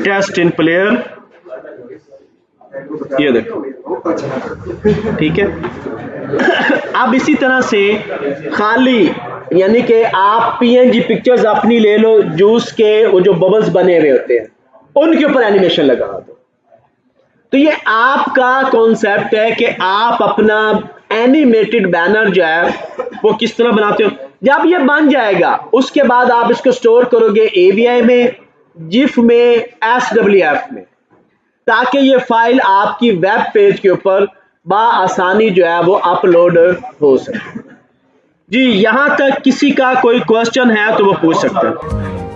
Test in player, ये देखो, ठीक है। अब इसी तरह से खाली, यानी कि आप PNG पिक्चर्स अपनी ले लो, जूस के वो जो बबल्स बने हुए होते हैं उनके ऊपर एनिमेशन लगा दो। तो ये आपका कॉन्सेप्ट है कि आप अपना एनिमेटेड बैनर जो है वो किस तरह बनाते हो। जब ये बन जाएगा उसके बाद आप इसको स्टोर करोगे AVI में, GIF में, SWF में, ताकि ये फाइल आपकी वेब पेज के ऊपर आसानी जो है वो अपलोड हो सके। जी, यहां तक किसी का कोई क्वेश्चन है तो वो पूछ सकते हैं।